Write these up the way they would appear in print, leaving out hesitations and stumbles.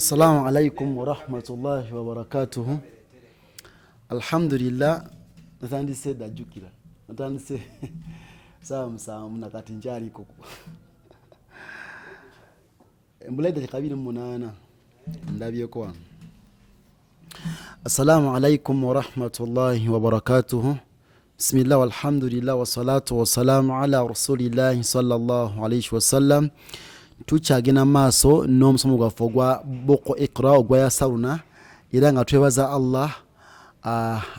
Assalamu alaikum wa rahmatullahi wa barakatuhu. Alhamdulillah. Natandise dajukira. Natandise samu nakati njali koko. Mbulede kabiri munana. Ndabye kwa. Assalamu alaikum wa rahmatullahi wa barakatuhu. Bismillah walhamdulillah wa salatu wa salamu ala rasulillahi sallallahu alayhi wa sallam. Tuchagina maso n'omusomo gwaffe ogwa boko ikra ogwa yasawuna era nga twebaza Allah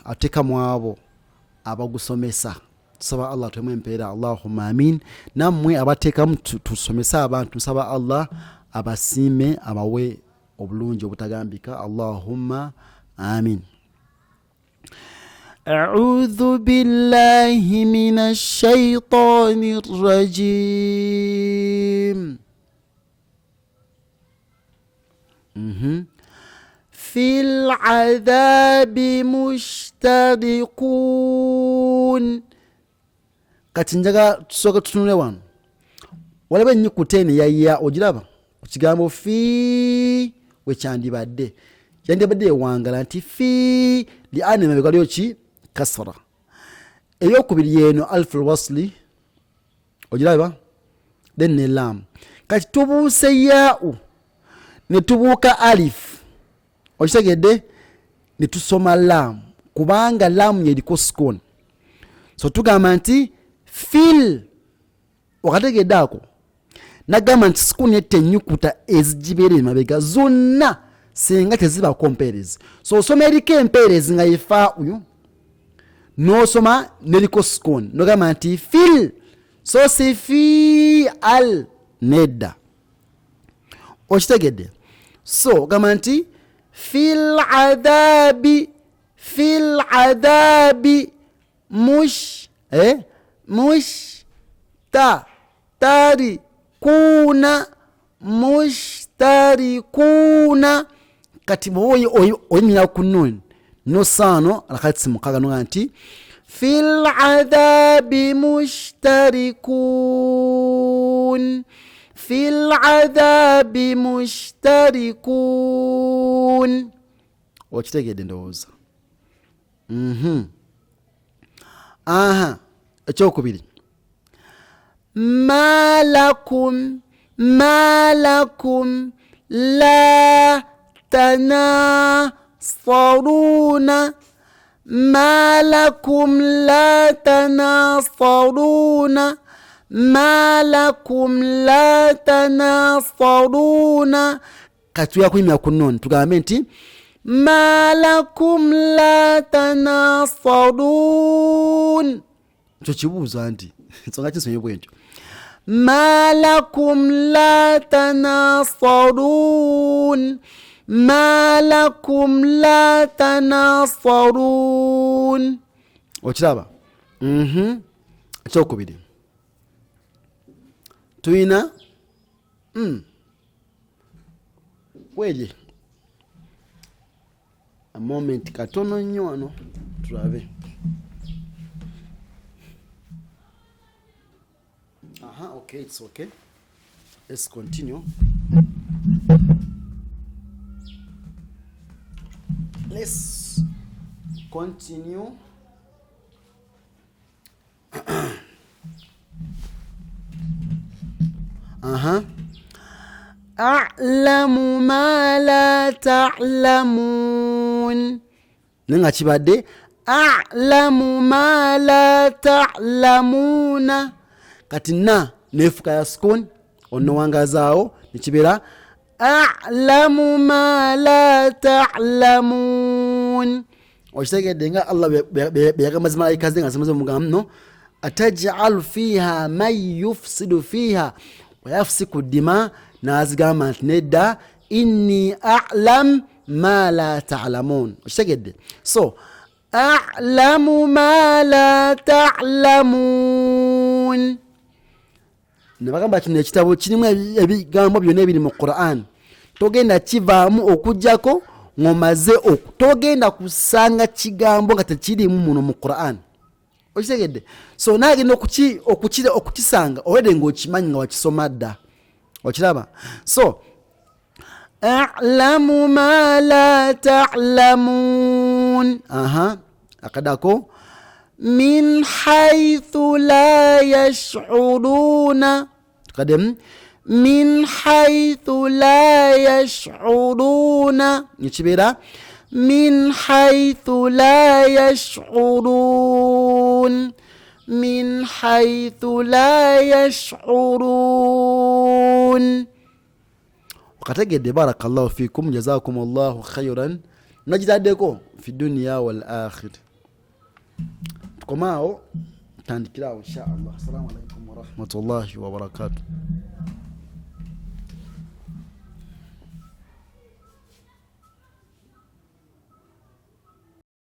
ateka mwabo abagusomesa. Tusaba Allah twemwempeera Allahumma amin. Nammwe abatekamu tusomesa abantu tusaba Allah abasiime abawe obulungi obutagambika. Allahumma amin. أعوذ بالله من الشيطان الرجيم. في العذاب مشتركون. Kati njaga tusoka tutunule wano. Walaba nyukutene ya ojiraba. Kigambo fi wekyandibadde. Yandibadde wangala nti fi li anime begalyo ki kasra. Eyokubiri yeno alf alwasli ojiraba then lam. Kati tubuse ya'u netubuka alif okitegedde netusoma lam kubanga lam yeliko sukun. So tugamba nti fil wakategedde ako nagamba nti sukun yette nyukuta ezijibere mabega zonna senga teziba komperezi. So osoma eriko emperezi nga yefa uyu n'osoma neliko sukun nogamba nti fil so si fi al nedda okitegedde. So gamba nti fil adabi mush mushtarikuna. Kati oyimira kunun no sano alakati mukaga no nti fil adabi mushtarikun. Fil adabi mushtarikun. Okitegedde ndowooza. Ekyokubiri malakum la tanasaruna. Malakum la tanasaruna. Malakum la tanasaruna. Katuya kuimya kunoni tugambe nti malakum la tanasarun. Cho chibuza nti songa chisonye bwentyo. Malakum la tanasarun. Malakum la tanasarun. Okiraba? Ekyokubiri tuyina weje a moment katono nnyo wano tulabe. Okay, it's okay. Let's continue. Let's continue. A'lamu ma la ta'lamun. Nenga kibadde a'lamu ma la ta'lamuna. Kati na nefuka ya sukun ono wangazaawo nikibera a'lamu ma la ta'lamun. Okitegedde nga Allah beyagamba malaika ze nga zimaze mugamba no ataj'al fiha man yufsidu fiha wa yafsiku dima. Nazigamba nti nedda inni a'lam ma la ta'lamun. Okitegedde. So a'lamu ma la ta'lamun. Nabagamba kino ekitabo kirimu ebigambo byonna ebiri mu Qur'an. Togenda kivaamu okujjako ngomaze togenda kusanga kigambo nga tekirimu muno mu Qur'an. Okitegedde. So nagenda okukisanga olwedde ng'okimanyi nga wakisoma dda. Okiraba? So أعلم ما لا تعلمون. أقدكو من حيث لا يشعرون. قدم من حيث لا يشعرون. يتبيرا من حيث لا يشعرون. من حيث لا يشعرون. وقتجد بارك الله فيكم جزاكم الله خيرا. نجد عندكم في الدنيا والآخر. تكماو تاندكلاو إن شاء الله. السلام عليكم ورحمة الله وبركاته.